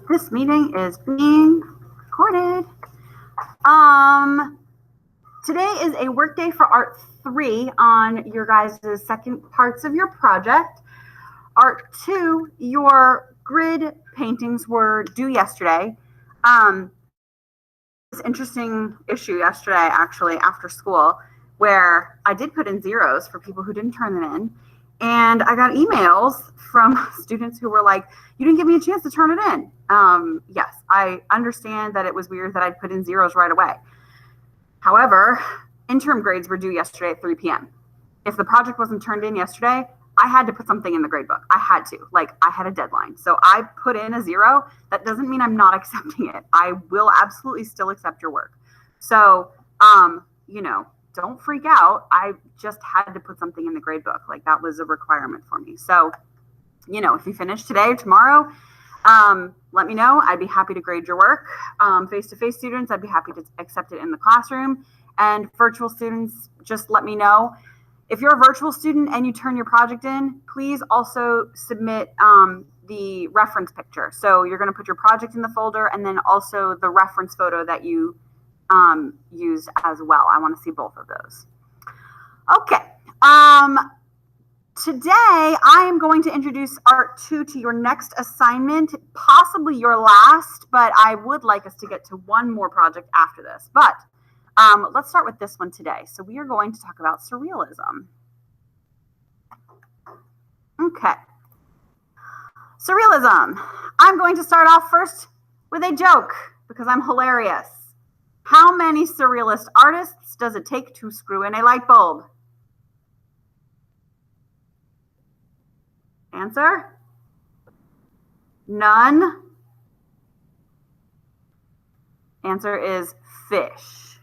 This meeting is being recorded. Today is a work day for Art3 on your guys' second parts of your project. Art2, your grid paintings were due yesterday. This interesting issue yesterday, actually, after school, where I did put in zeros for people who didn't turn them in. And I got emails from students who were like, you didn't give me a chance to turn it in. Yes, I understand that it was weird that I put in zeros right away. However, interim grades were due yesterday at 3 p.m. If the project wasn't turned in yesterday, I had to put something in the grade book. I had to. I had a deadline. So I put in a zero. That doesn't mean I'm not accepting it. I will absolutely still accept your work. So, don't freak out. I just had to put something in the grade book. That was a requirement for me. So, if you finish today or tomorrow, let me know. I'd be happy to grade your work. Face-to-face students, I'd be happy to accept it in the classroom. And virtual students, just let me know. If you're a virtual student and you turn your project in, please also submit the reference picture. So you're going to put your project in the folder and then also the reference photo that you used as well. I want to see both of those. Okay. Today, I am going to introduce Art2 to your next assignment, possibly your last, but I would like us to get to one more project after this. But let's start with this one today. So we are going to talk about surrealism. Okay. Surrealism. I'm going to start off first with a joke because I'm hilarious. How many surrealist artists does it take to screw in a light bulb? Answer? None. Answer is fish,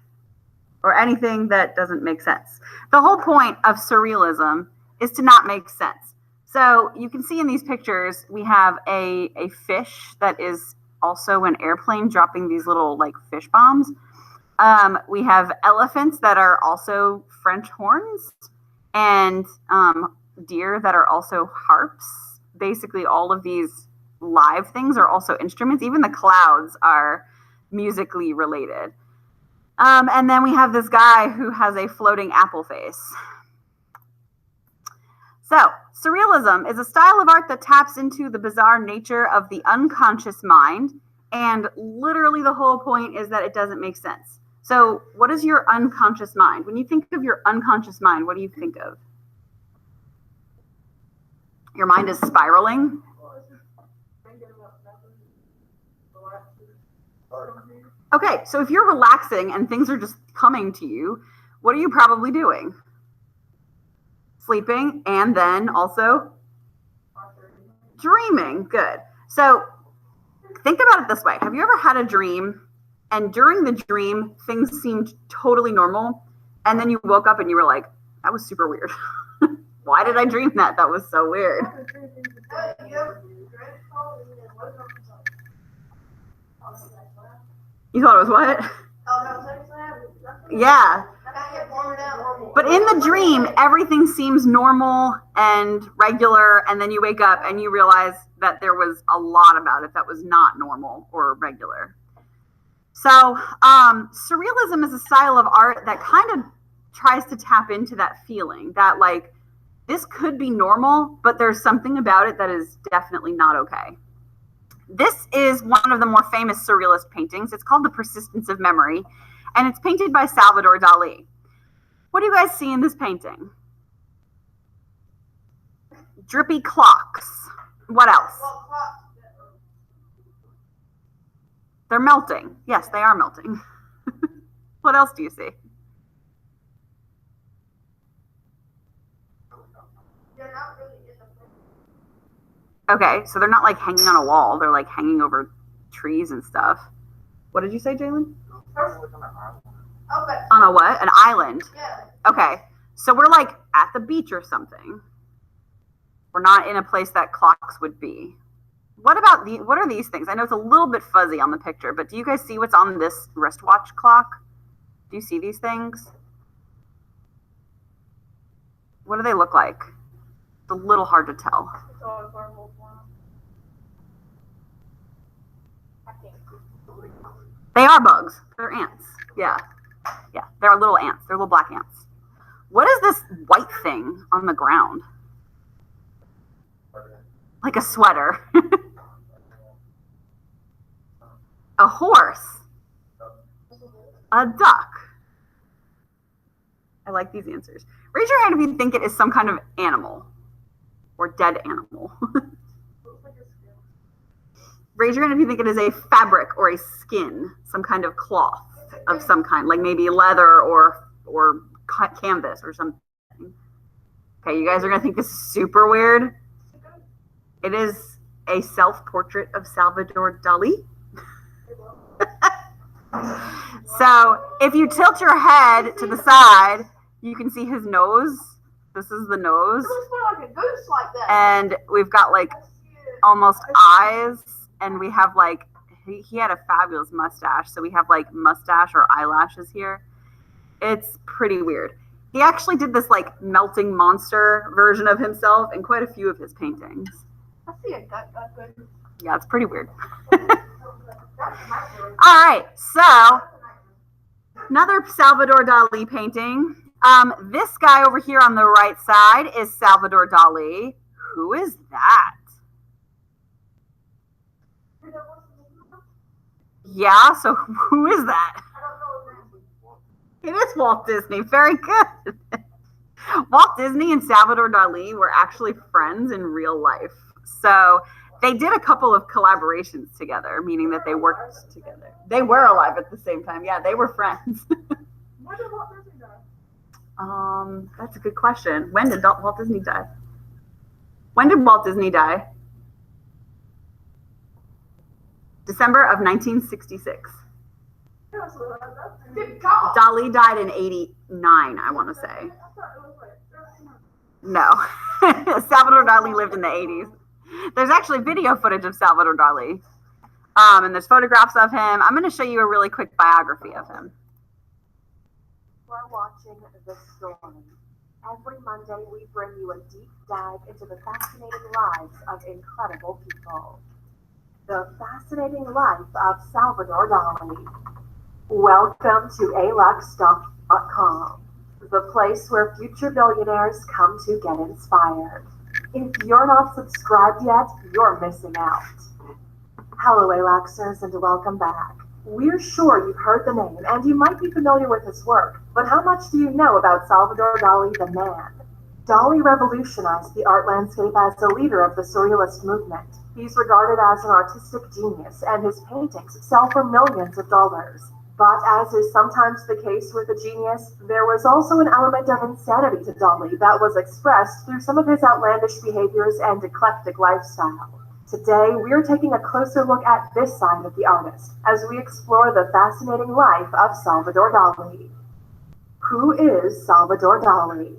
or anything that doesn't make sense. The whole point of surrealism is to not make sense. So you can see in these pictures, we have a fish that is also an airplane dropping these little fish bombs. We have elephants that are also French horns, and deer that are also harps. Basically, all of these live things are also instruments. Even the clouds are musically related. And then we have this guy who has a floating apple face. So, surrealism is a style of art that taps into the bizarre nature of the unconscious mind, and literally the whole point is that it doesn't make sense. So, what is your unconscious mind? When you think of your unconscious mind, what do you think of? Your mind is spiraling? Okay, so if you're relaxing and things are just coming to you, what are you probably doing? Sleeping, and then also dreaming. Good. So think about it this way. Have you ever had a dream, and during the dream, things seemed totally normal, and then you woke up and you were like, that was super weird. Why did I dream that? That was so weird. You thought it was what? Yeah. But in the dream, everything seems normal and regular, and then you wake up and you realize that there was a lot about it that was not normal or regular. So surrealism is a style of art that kind of tries to tap into that feeling that this could be normal, but there's something about it that is definitely not okay. This is one of the more famous surrealist paintings. It's called The Persistence of Memory, and it's painted by Salvador Dali. What do you guys see in this painting? Drippy clocks. What else? They're melting. Yes, they are melting. What else do you see? Okay, so they're not hanging on a wall. They're hanging over trees and stuff. What did you say, Jalen? On a what? An island? Yeah. Okay, so we're at the beach or something. We're not in a place that clocks would be. What are these things? I know it's a little bit fuzzy on the picture, but do you guys see what's on this wristwatch clock? Do you see these things? What do they look like? It's a little hard to tell. They are bugs. They're ants. Yeah. Yeah. They're little ants. They're little black ants. What is this white thing on the ground? Like a sweater. A horse. A duck. I like these answers. Raise your hand if you think it is some kind of animal or dead animal. Raise your hand if you think it is a fabric or a skin, some kind of cloth of some kind, like maybe leather or canvas or something. Okay, you guys are gonna think this is super weird. It is a self-portrait of Salvador Dali. So if you tilt your head to the side, you can see his nose. This is the nose. And we've got like almost eyes, and we have like, he had a fabulous mustache. So we have like mustache or eyelashes here. It's pretty weird. He actually did this like melting monster version of himself in quite a few of his paintings. I see it. Yeah, it's pretty weird. All right, so another Salvador Dali painting. This guy over here on the right side is Salvador Dali. Who is that? Yeah, so who is that? It is Walt Disney. Very good. Walt Disney and Salvador Dali were actually friends in real life. So they did a couple of collaborations together, meaning that they worked together. They were alive at the same time. Yeah, they were friends. When did Walt Disney die? That's a good question. When did Walt Disney die? When did Walt Disney die? December of 1966. Dali died in 89, I want to say. No. Salvador Dali lived in the 80s. There's actually video footage of Salvador Dali. And there's photographs of him. I'm going to show you a really quick biography of him. We're watching The Story. Every Monday, we bring you a deep dive into the fascinating lives of incredible people. The fascinating life of Salvador Dali. Welcome to aluxstuff.com, the place where future billionaires come to get inspired. If you're not subscribed yet, you're missing out. Hello, Aluxers, and welcome back. We're sure you've heard the name, and you might be familiar with his work, but how much do you know about Salvador Dali, the man? Dali revolutionized the art landscape as a leader of the Surrealist movement. He's regarded as an artistic genius, and his paintings sell for millions of dollars. But as is sometimes the case with a genius, there was also an element of insanity to Dali that was expressed through some of his outlandish behaviors and eclectic lifestyle. Today, we're taking a closer look at this side of the artist as we explore the fascinating life of Salvador Dali. Who is Salvador Dali?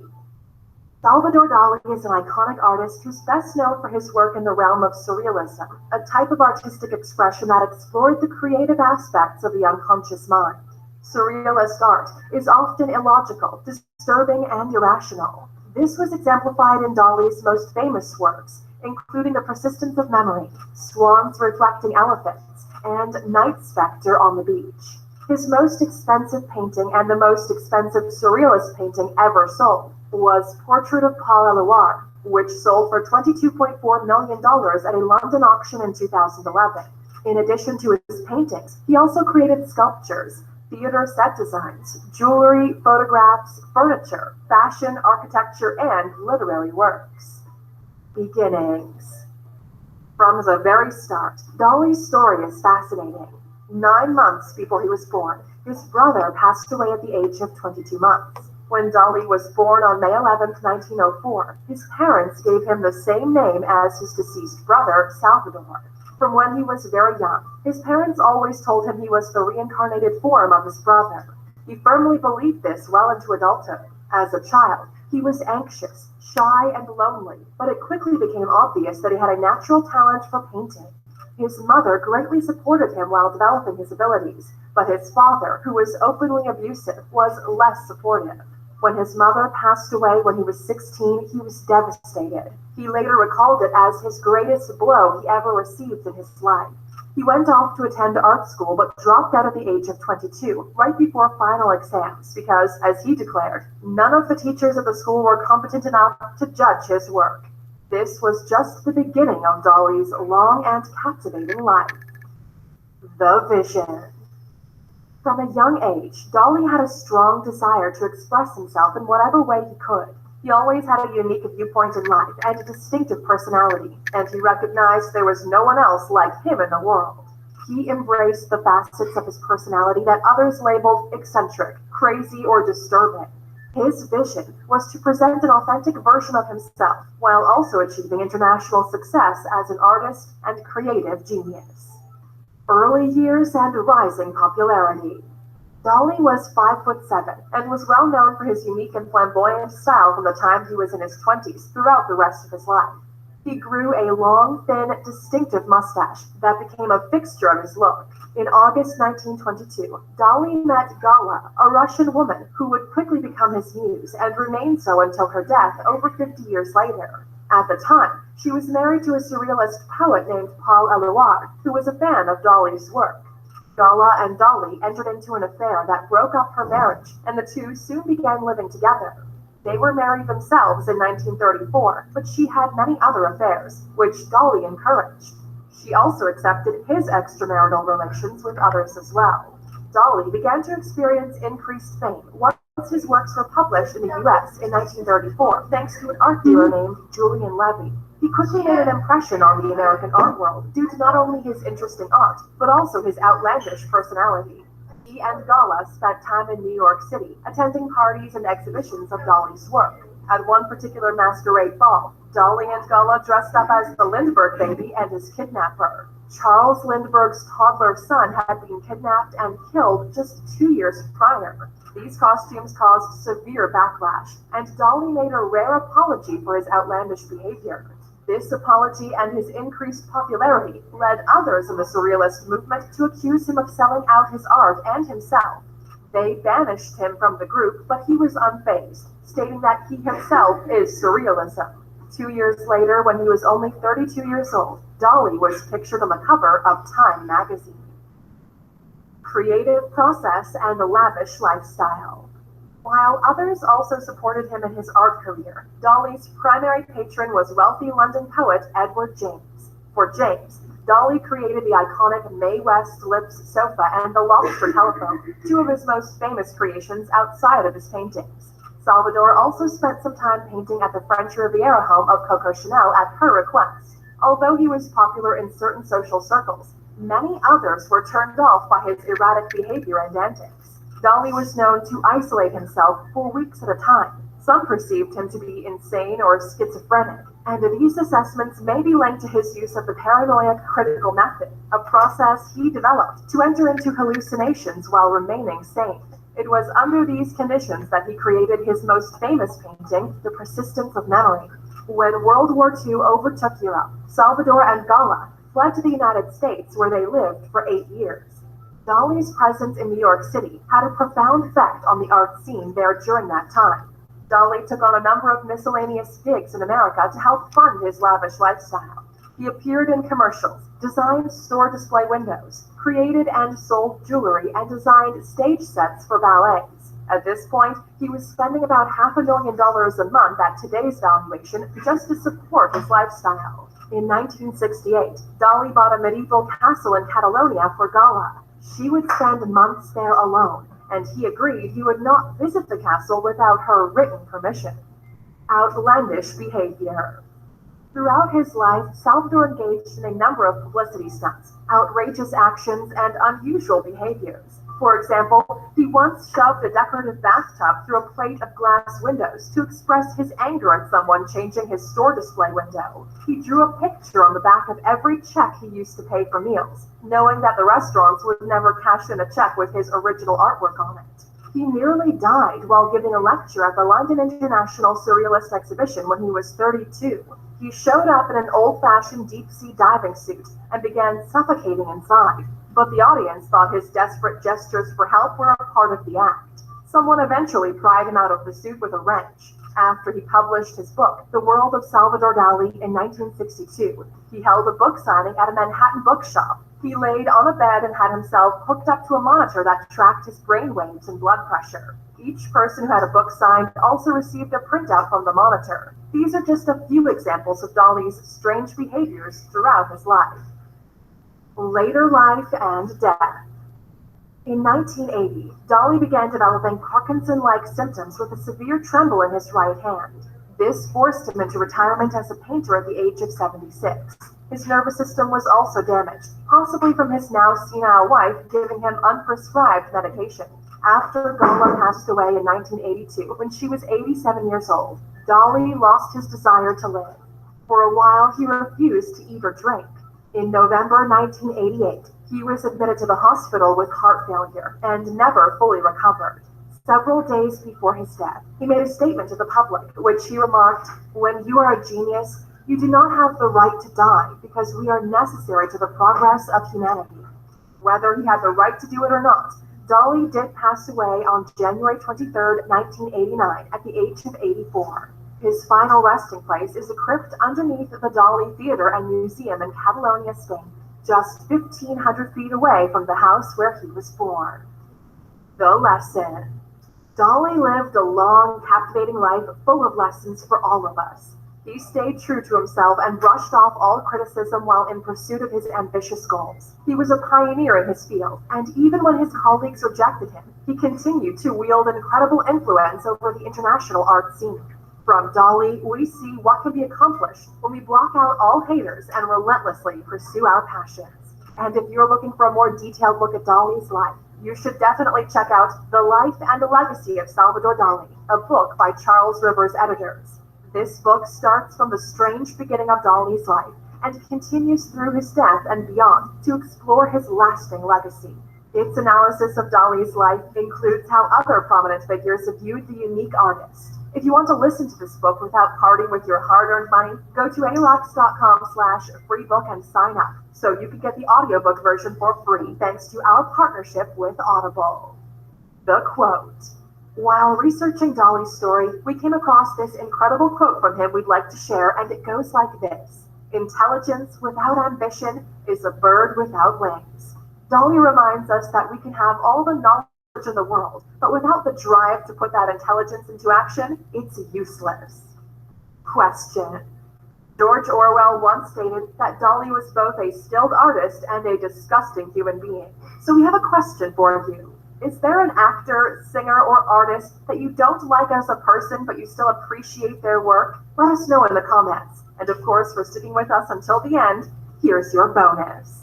Salvador Dali is an iconic artist who's best known for his work in the realm of Surrealism, a type of artistic expression that explored the creative aspects of the unconscious mind. Surrealist art is often illogical, disturbing, and irrational. This was exemplified in Dali's most famous works, including The Persistence of Memory, Swans Reflecting Elephants, and Night Spectre on the Beach. His most expensive painting and the most expensive Surrealist painting ever sold was Portrait of Paul Eluard, which sold for $22.4 million at a London auction in 2011. In addition to his paintings, he also created sculptures, theater set designs, jewelry, photographs, furniture, fashion, architecture, and literary works. Beginnings. From the very start, Dali's story is fascinating. 9 months before he was born, his brother passed away at the age of 22 months. When Dali was born on May 11, 1904, his parents gave him the same name as his deceased brother, Salvador. From when he was very young, his parents always told him he was the reincarnated form of his brother. He firmly believed this well into adulthood. As a child, he was anxious, shy, and lonely, but it quickly became obvious that he had a natural talent for painting. His mother greatly supported him while developing his abilities, but his father, who was openly abusive, was less supportive. When his mother passed away when he was 16, he was devastated. He later recalled it as his greatest blow he ever received in his life. He went off to attend art school but dropped out at the age of 22, right before final exams, because, as he declared, none of the teachers at the school were competent enough to judge his work. This was just the beginning of Dali's long and captivating life. The vision. From a young age, Dali had a strong desire to express himself in whatever way he could. He always had a unique viewpoint in life and a distinctive personality, and he recognized there was no one else like him in the world. He embraced the facets of his personality that others labeled eccentric, crazy, or disturbing. His vision was to present an authentic version of himself, while also achieving international success as an artist and creative genius. Early years and rising popularity. Dali was 5'7" and was well known for his unique and flamboyant style from the time he was in his 20s throughout the rest of his life. He grew a long, thin, distinctive mustache that became a fixture of his look. In August 1922, Dali met Gala, a Russian woman who would quickly become his muse and remain so until her death over 50 years later. At the time, she was married to a surrealist poet named Paul Eluard, who was a fan of Dali's work. Gala and Dali entered into an affair that broke up her marriage, and the two soon began living together. They were married themselves in 1934, but she had many other affairs, which Dali encouraged. She also accepted his extramarital relations with others as well. Dali began to experience increased fame once his works were published in the US in 1934, thanks to an art dealer named Julian Levy. He quickly made an impression on the American art world due to not only his interest in art, but also his outlandish personality. He and Gala spent time in New York City, attending parties and exhibitions of Dali's work. At one particular masquerade ball, Dali and Gala dressed up as the Lindbergh baby and his kidnapper. Charles Lindbergh's toddler son had been kidnapped and killed just 2 years prior. These costumes caused severe backlash, and Dali made a rare apology for his outlandish behavior. This apology and his increased popularity led others in the Surrealist movement to accuse him of selling out his art and himself. They banished him from the group, but he was unfazed, stating that he himself is Surrealism. 2 years later, when he was only 32 years old, Dali was pictured on the cover of Time magazine. Creative process and a lavish lifestyle. While others also supported him in his art career, Dali's primary patron was wealthy London poet Edward James. For James, Dali created the iconic Mae West Lips sofa and the lobster telephone, two of his most famous creations outside of his paintings. Salvador also spent some time painting at the French Riviera home of Coco Chanel at her request. Although he was popular in certain social circles, many others were turned off by his erratic behavior and antics. Dali was known to isolate himself for weeks at a time. Some perceived him to be insane or schizophrenic, and these assessments may be linked to his use of the paranoid critical method, a process he developed to enter into hallucinations while remaining sane. It was under these conditions that he created his most famous painting, The Persistence of Memory. When World War II overtook Europe, Salvador and Gala fled to the United States, where they lived for 8 years. Dali's presence in New York City had a profound effect on the art scene there during that time. Dali took on a number of miscellaneous gigs in America to help fund his lavish lifestyle. He appeared in commercials, designed store display windows, created and sold jewelry, and designed stage sets for ballets. At this point, he was spending about $500,000 a month at today's valuation just to support his lifestyle. In 1968, Dali bought a medieval castle in Catalonia for Gala. She would spend months there alone, and he agreed he would not visit the castle without her written permission. Outlandish behavior. Throughout his life, Salvador engaged in a number of publicity stunts, outrageous actions, and unusual behaviors. For example, he once shoved a decorative bathtub through a plate of glass windows to express his anger at someone changing his store display window. He drew a picture on the back of every check he used to pay for meals, knowing that the restaurants would never cash in a check with his original artwork on it. He nearly died while giving a lecture at the London International Surrealist Exhibition when he was 32. He showed up in an old-fashioned deep-sea diving suit and began suffocating inside, but the audience thought his desperate gestures for help were a part of the act. Someone eventually pried him out of the suit with a wrench. After he published his book, The World of Salvador Dali, in 1962, he held a book signing at a Manhattan bookshop. He laid on a bed and had himself hooked up to a monitor that tracked his brain waves and blood pressure. Each person who had a book signed also received a printout from the monitor. These are just a few examples of Dali's strange behaviors throughout his life. Later life and death. In 1980, Dali began developing Parkinson-like symptoms with a severe tremble in his right hand. This forced him into retirement as a painter at the age of 76. His nervous system was also damaged, possibly from his now senile wife giving him unprescribed medication. After Gala passed away in 1982, when she was 87 years old, Dali lost his desire to live. For a while, he refused to eat or drink. In November 1988, he was admitted to the hospital with heart failure and never fully recovered. Several days before his death, he made a statement to the public, which he remarked, "When you are a genius, you do not have the right to die because we are necessary to the progress of humanity." Whether he had the right to do it or not, Dali did pass away on January 23, 1989, at the age of 84. His final resting place is a crypt underneath the Dali Theater and Museum in Catalonia, Spain, just 1,500 feet away from the house where he was born. The lesson. Dali lived a long, captivating life full of lessons for all of us. He stayed true to himself and brushed off all criticism while in pursuit of his ambitious goals. He was a pioneer in his field, and even when his colleagues rejected him, he continued to wield incredible influence over the international art scene. From Dali, we see what can be accomplished when we block out all haters and relentlessly pursue our passions. And if you're looking for a more detailed look at Dali's life, you should definitely check out The Life and the Legacy of Salvador Dali, a book by Charles Rivers Editors. This book starts from the strange beginning of Dali's life and continues through his death and beyond to explore his lasting legacy. Its analysis of Dali's life includes how other prominent figures viewed the unique artist. If you want to listen to this book without parting with your hard-earned money, go to arox.com/freebook and sign up so you can get the audiobook version for free thanks to our partnership with Audible. The quote. While researching Dali's story, we came across this incredible quote from him we'd like to share, and it goes like this: "Intelligence without ambition is a bird without wings." Dali reminds us that we can have all the knowledge in the world, but without the drive to put that intelligence into action, it's useless. Question. George Orwell once stated that Dali was both a skilled artist and a disgusting human being. So we have a question for you. Is there an actor, singer, or artist that you don't like as a person, but you still appreciate their work? Let us know in the comments. And of course, for sticking with us until the end, here's your bonus.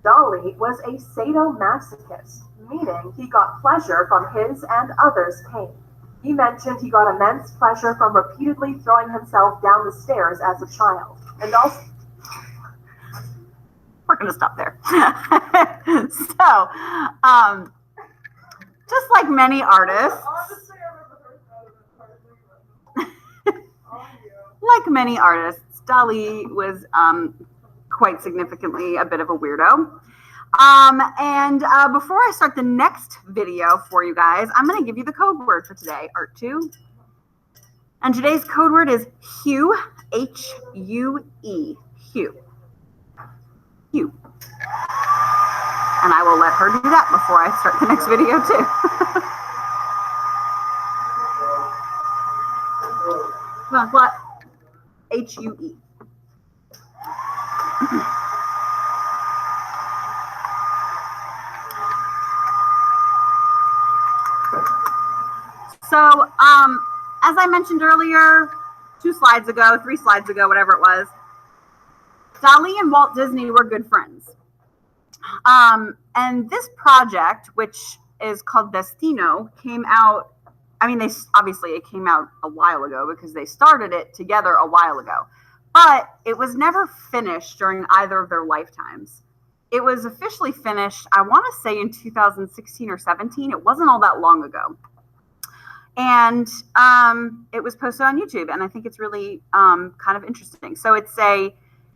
Dali was a sadomasochist, meaning he got pleasure from his and others' pain. He mentioned he got immense pleasure from repeatedly throwing himself down the stairs as a child. And also, we're going to stop there. So, just like many artists, Dali was quite significantly a bit of a weirdo. Before I start the next video for you guys, I'm going to give you the code word for today, Art2. And today's code word is Hue, H-U-E, Hue. Hue. And I will let her do that before I start the next video too. What? H-U-E. So, as I mentioned earlier, 3 slides ago, whatever it was, Dali and Walt Disney were good friends. And this project, which is called Destino, came out, it came out a while ago because they started it together a while ago. But it was never finished during either of their lifetimes. It was officially finished, I want to say in 2016 or 17. It wasn't all that long ago. And it was posted on YouTube, and I think it's really kind of interesting. So it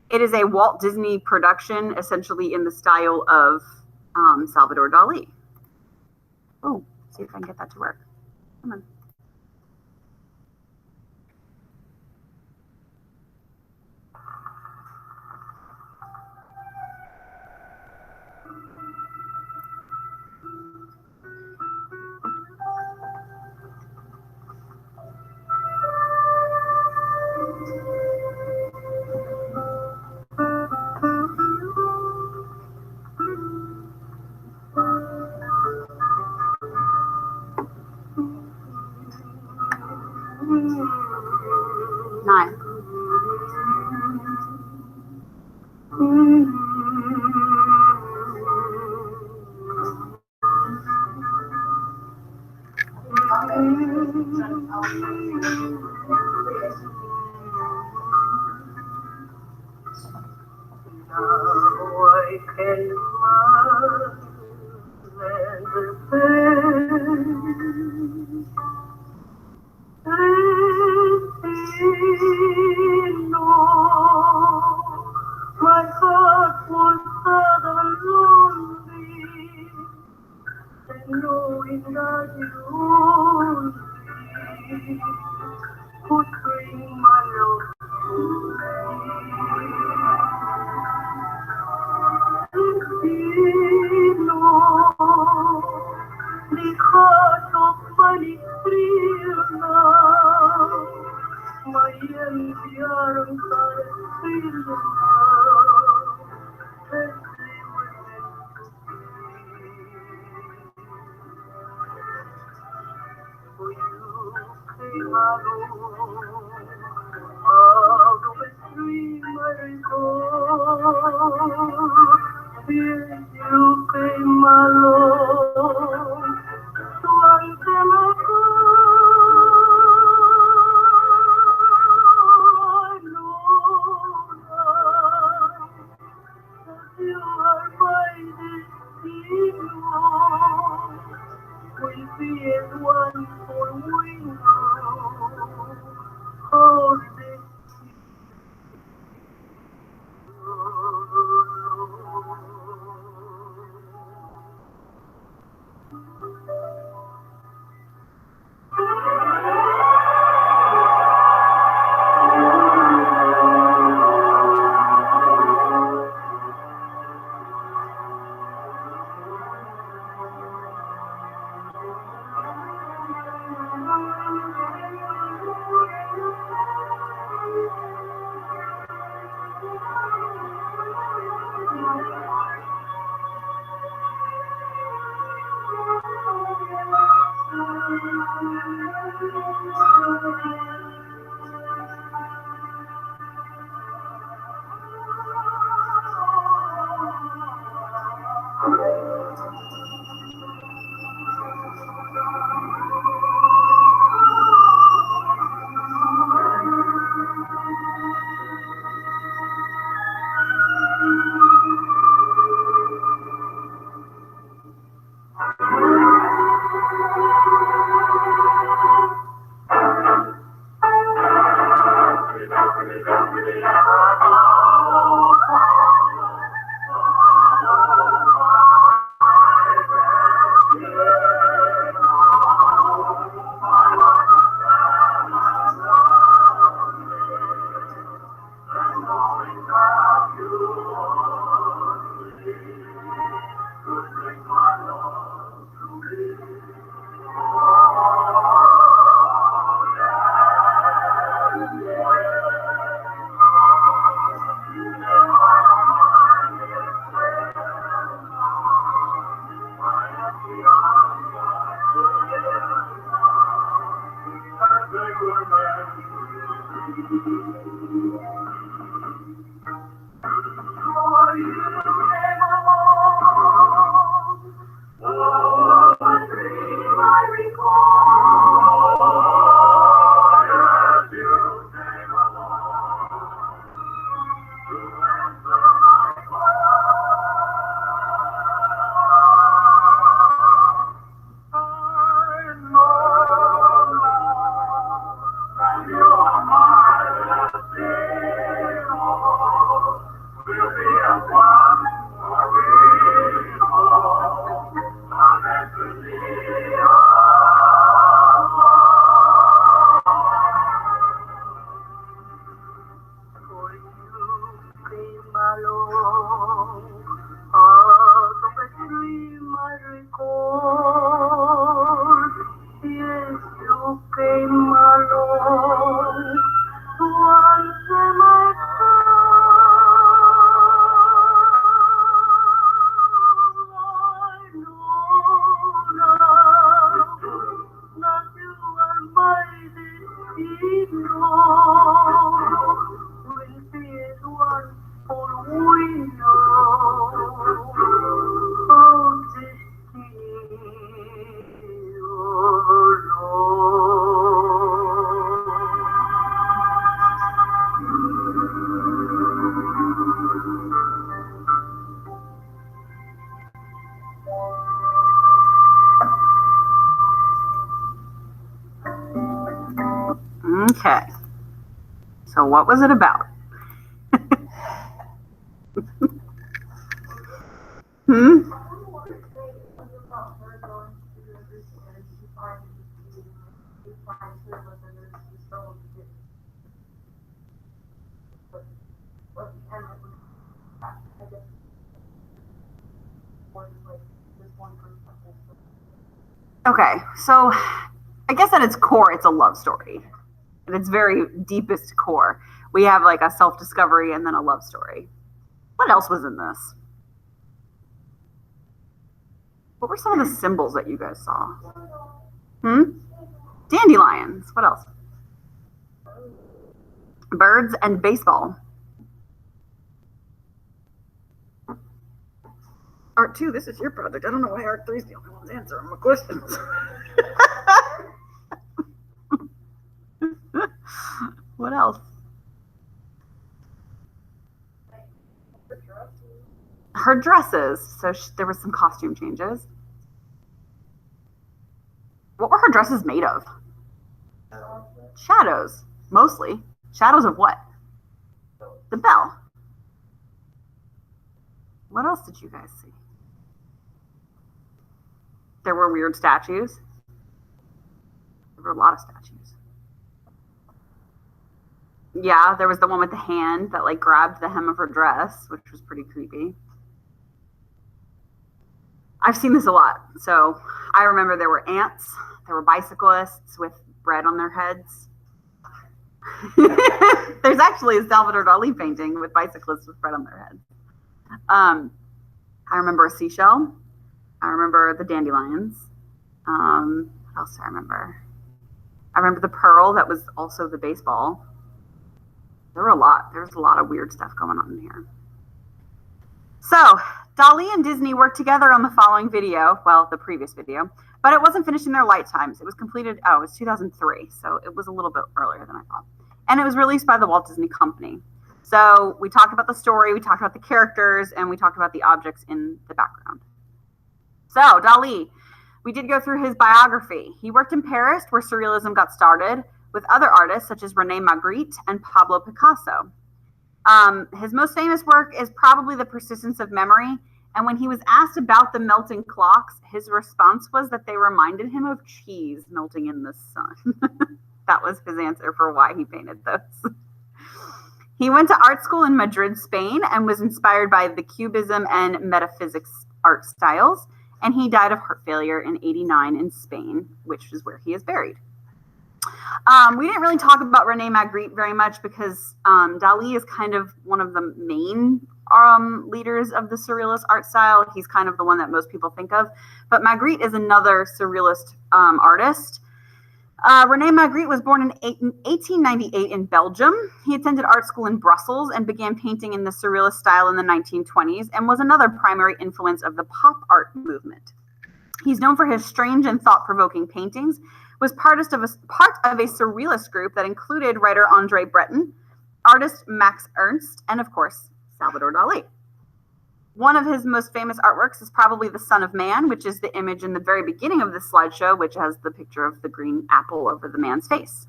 is a Walt Disney production, essentially in the style of Salvador Dali. Oh, see if I can get that to work. Come on. Nine. My heart was sad and lonely, and knowing that you only could bring my love to me. No, the heart of money free now. My empty arms are filled now. As they were meant to be. For you came alone, out of a dream I recall. Here you came alone, so I cannot go. I know now that you are my destiny. Will be as one for we know how they Okay. So what was it about? Hmm? Okay, so I guess at its core, it's a love story. At its very deepest core, we have like a self-discovery and then a love story. What else was in this? What were some of the symbols that you guys saw? Dandelions. What else? Birds and baseball. Art2, this is your project. I don't know why Art3 is the only one's answering my questions. What else? Her dresses. So there was some costume changes. What were her dresses made of? Shadows, mostly. Shadows of what? The bell. What else did you guys see? There were weird statues. There were a lot of statues. Yeah, there was the one with the hand that like grabbed the hem of her dress, which was pretty creepy. I've seen this a lot. So I remember there were ants, there were bicyclists with bread on their heads. There's actually a Salvador Dali painting with bicyclists with bread on their heads. I remember a seashell. I remember the dandelions. What else do I remember? I remember the pearl that was also the baseball. There was a lot of weird stuff going on in here. So Dali and Disney worked together on the following video, well, the previous video, but it wasn't finished in their lifetimes. It was completed, it was 2003, so it was a little bit earlier than I thought. And it was released by the Walt Disney Company. So we talked about the story, we talked about the characters, and we talked about the objects in the background. So Dali, we did go through his biography. He worked in Paris, where Surrealism got started, with other artists such as Rene Magritte and Pablo Picasso. His most famous work is probably The Persistence of Memory. And when he was asked about the melting clocks, his response was that they reminded him of cheese melting in the sun. That was his answer for why he painted those. He went to art school in Madrid, Spain, and was inspired by the Cubism and metaphysics art styles. And he died of heart failure in '89 in Spain, which is where he is buried. We didn't really talk about Rene Magritte very much because Dali is kind of one of the main leaders of the Surrealist art style. He's kind of the one that most people think of. But Magritte is another Surrealist artist. Rene Magritte was born in 1898 in Belgium. He attended art school in Brussels and began painting in the Surrealist style in the 1920s and was another primary influence of the pop art movement. He's known for his strange and thought-provoking paintings, was part of a Surrealist group that included writer Andre Breton, artist Max Ernst, and of course, Salvador Dali. One of his most famous artworks is probably The Son of Man, which is the image in the very beginning of this slideshow, which has the picture of the green apple over the man's face.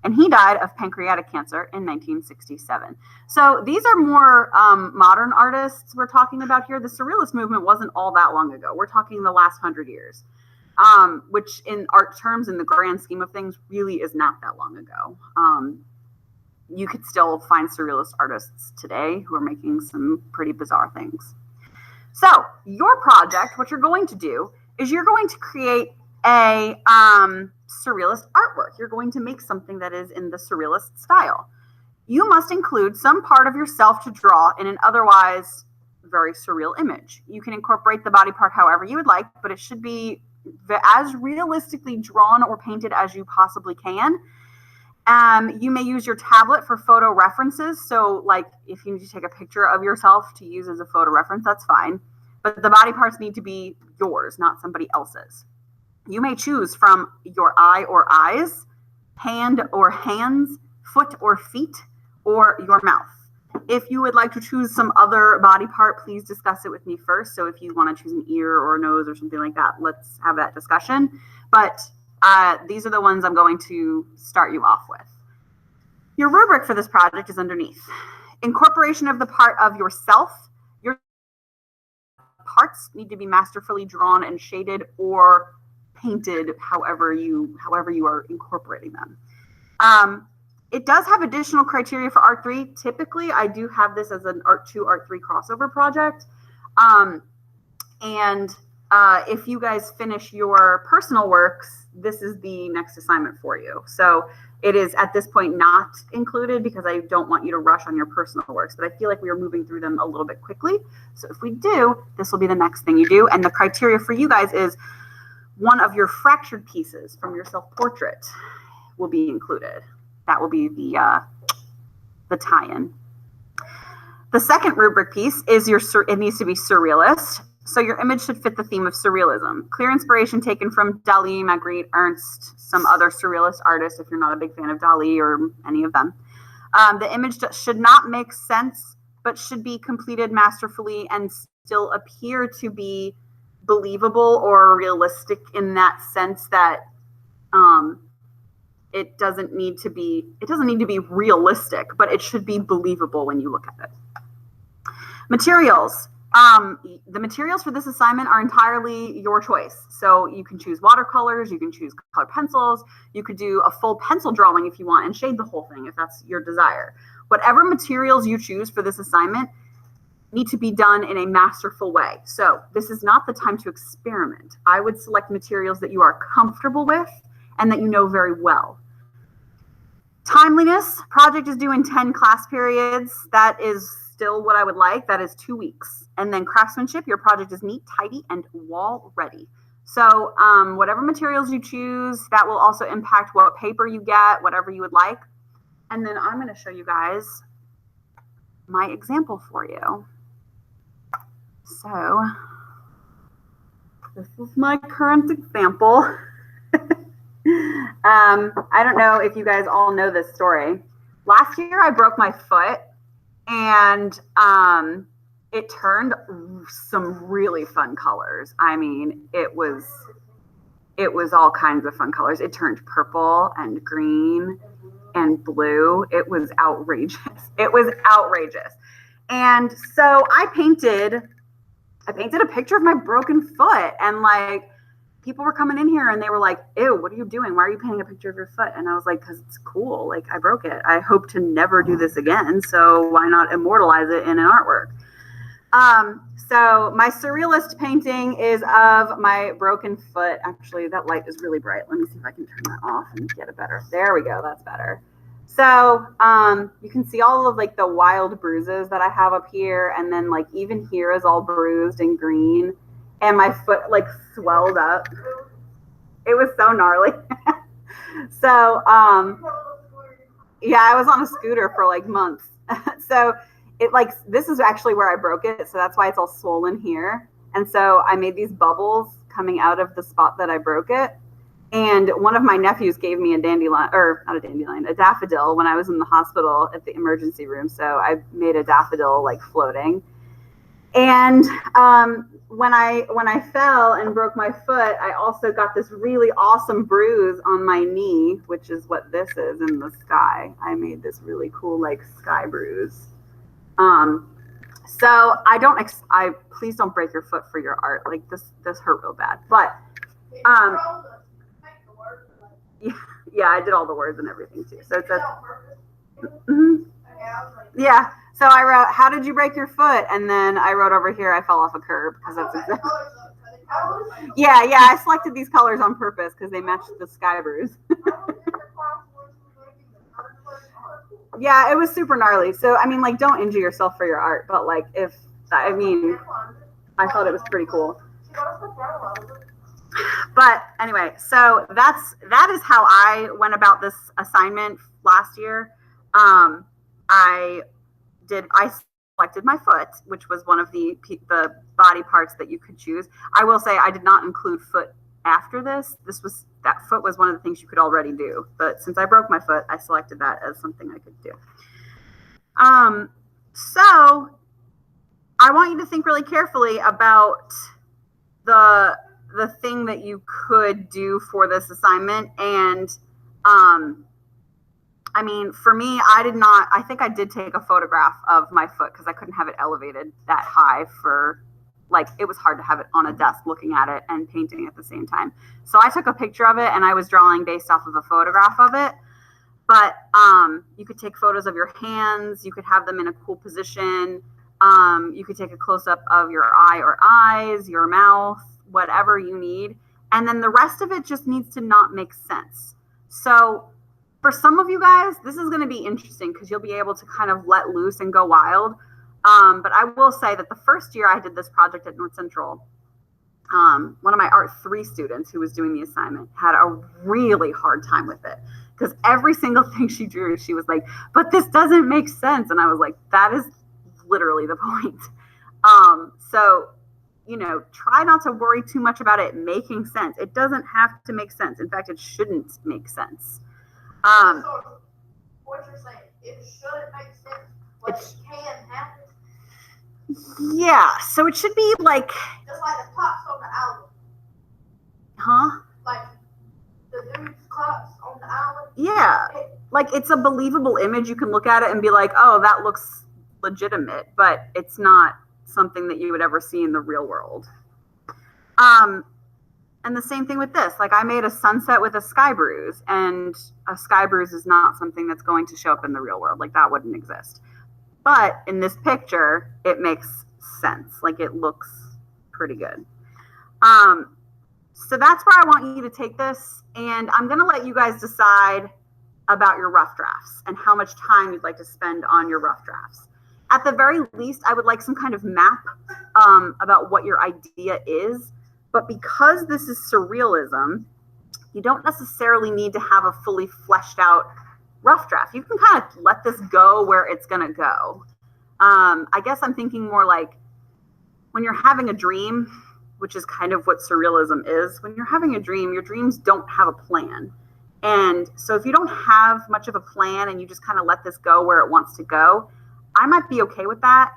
And he died of pancreatic cancer in 1967. So these are more modern artists we're talking about here. The Surrealist movement wasn't all that long ago. We're talking the last 100 years, which in art terms, in the grand scheme of things, really is not that long ago. You could still find Surrealist artists today who are making some pretty bizarre things. So your project, what you're going to do is you're going to create a Surrealist artwork. You're going to make something that is in the Surrealist style. You must include some part of yourself to draw in an otherwise very surreal image. You can incorporate the body part however you would like, but it should be as realistically drawn or painted as you possibly can. You may use your tablet for photo references. So like if you need to take a picture of yourself to use as a photo reference, that's fine. But the body parts need to be yours, not somebody else's. You may choose from your eye or eyes, hand or hands, foot or feet, or your mouth. If you would like to choose some other body part, please discuss it with me first. So if you want to choose an ear or a nose or something like that, let's have that discussion. But these are the ones I'm going to start you off with. Your rubric for this project is underneath. Incorporation of the part of yourself. Your parts need to be masterfully drawn and shaded or painted however you are incorporating them. It does have additional criteria for Art3. Typically, I do have this as an Art2, Art3 crossover project. If you guys finish your personal works, this is the next assignment for you. So it is at this point not included because I don't want you to rush on your personal works, but I feel like we are moving through them a little bit quickly. So if we do, this will be the next thing you do. And the criteria for you guys is one of your fractured pieces from your self-portrait will be included. That will be the tie-in. The second rubric piece is it needs to be surrealist. So your image should fit the theme of surrealism. Clear inspiration taken from Dali, Magritte, Ernst, some other surrealist artists, if you're not a big fan of Dali or any of them. The image should not make sense, but should be completed masterfully and still appear to be believable or realistic in that sense that it doesn't need to be realistic, but it should be believable when you look at it. Materials. The materials for this assignment are entirely your choice. So you can choose watercolors, you can choose color pencils, you could do a full pencil drawing if you want and shade the whole thing if that's your desire. Whatever materials you choose for this assignment need to be done in a masterful way. So this is not the time to experiment. I would select materials that you are comfortable with and that you know very well. Timeliness, project is due in 10 class periods. That is still what I would like. That is 2 weeks. And then craftsmanship, your project is neat, tidy, and wall ready. So whatever materials you choose, that will also impact what paper you get, whatever you would like. And then I'm going to show you guys my example for you. So this is my current example. I don't know if you guys all know this story. Last year I broke my foot and it turned some really fun colors. I mean, it was all kinds of fun colors. It turned purple and green and blue. It was outrageous. It was outrageous. And so I painted a picture of my broken foot, and like people were coming in here and they were like, ew, what are you doing? Why are you painting a picture of your foot? And I was like, because it's cool. Like, I broke it. I hope to never do this again. So why not immortalize it in an artwork? So my surrealist painting is of my broken foot. Actually, that light is really bright. Let me see if I can turn that off and get it better. There we go. That's better. So you can see all of like the wild bruises that I have up here. And then like even here is all bruised and green. And my foot like swelled up. It was so gnarly. So yeah, I was on a scooter for like months. So it like, this is actually where I broke it. So that's why it's all swollen here. And so I made these bubbles coming out of the spot that I broke it. And one of my nephews gave me a dandelion, or not a dandelion, a daffodil when I was in the hospital at the emergency room. So I made a daffodil like floating. And when I fell and broke my foot, I also got this really awesome bruise on my knee, which is what this is in the sky. I made this really cool like sky bruise. So please don't break your foot for your art. Like this hurt real bad. But yeah, I did all the words and everything too. So it says, yeah. So I wrote, how did you break your foot? And then I wrote over here, I fell off a curb, because that's exactly. Yeah, I selected these colors on purpose because they matched the sky bruise. Yeah, it was super gnarly. So, I mean, like, don't injure yourself for your art, but like, I thought it was pretty cool. But anyway, so that is how I went about this assignment last year. I selected my foot, which was one of the body parts that you could choose. I will say I did not include foot after this. That foot was one of the things you could already do. But since I broke my foot, I selected that as something I could do. So I want you to think really carefully about the thing that you could do for this assignment. And I mean, for me, I think I did take a photograph of my foot because I couldn't have it elevated that high for, like, it was hard to have it on a desk looking at it and painting at the same time. So I took a picture of it and I was drawing based off of a photograph of it. But you could take photos of your hands. You could have them in a cool position. You could take a close-up of your eye or eyes, your mouth, whatever you need. And then the rest of it just needs to not make sense. So for some of you guys, this is going to be interesting because you'll be able to kind of let loose and go wild. But I will say that the first year I did this project at North Central, one of my Art2&3 students who was doing the assignment had a really hard time with it because every single thing she drew, she was like, but this doesn't make sense. And I was like, that is literally the point. So, you know, try not to worry too much about it making sense. It doesn't have to make sense. In fact, it shouldn't make sense. So what you're saying, it shouldn't make sense, but it can happen. Yeah, so it should be like, Just like the clocks on the album. huh? Like the dude's clocks on the album. Yeah, like it's a believable image. You can look at it and be like, oh, that looks legitimate, but it's not something that you would ever see in the real world. And the same thing with this. Like I made a sunset with a sky bruise, and a sky bruise is not something that's going to show up in the real world. Like that wouldn't exist. But in this picture, it makes sense. Like it looks pretty good. So that's where I want you to take this. And I'm going to let you guys decide about your rough drafts and how much time you'd like to spend on your rough drafts. At the very least, I would like some kind of map about what your idea is. But because this is surrealism, you don't necessarily need to have a fully fleshed out rough draft. You can kind of let this go where it's going to go. I guess I'm thinking more like when you're having a dream, which is kind of what surrealism is. When you're having a dream, your dreams don't have a plan. And so if you don't have much of a plan and you just kind of let this go where it wants to go, I might be okay with that.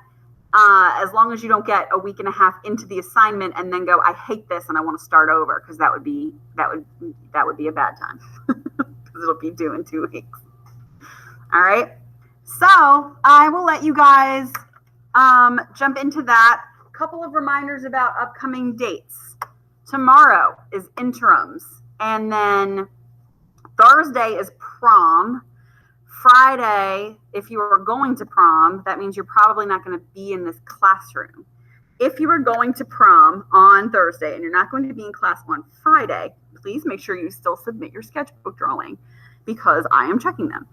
As long as you don't get a week and a half into the assignment and then go, I hate this and I want to start over, because that would be a bad time because it'll be due in 2 weeks. All right. So I will let you guys jump into that. A couple of reminders about upcoming dates. Tomorrow is interims, and then Thursday is prom. Friday, if you are going to prom, that means you're probably not going to be in this classroom. If you are going to prom on Thursday and you're not going to be in class on Friday, please make sure you still submit your sketchbook drawing, because I am checking them.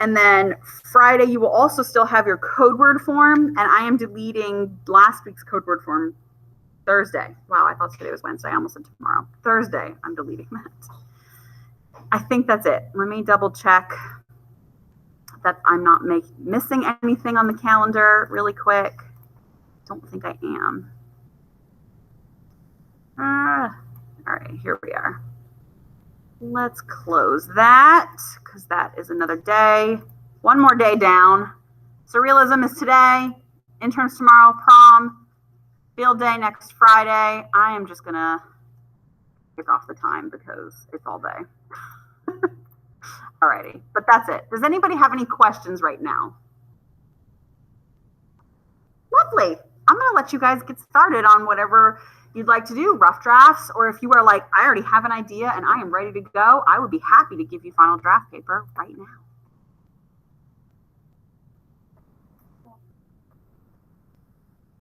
And then Friday, you will also still have your code word form, and I am deleting last week's code word form Thursday. Wow, I thought today was Wednesday. I almost said tomorrow. Thursday, I'm deleting that. I think that's it. Let me double check that I'm not missing anything on the calendar really quick. Don't think I am. All right, here we are. Let's close that, because that is another day. One more day down. Surrealism is today, interns tomorrow, prom, field day next Friday. I am just gonna kick off the time because it's all day. Alrighty, but that's it. Does anybody have any questions right now? Lovely. I'm going to let you guys get started on whatever you'd like to do, rough drafts, or if you are like, I already have an idea and I am ready to go, I would be happy to give you final draft paper right now.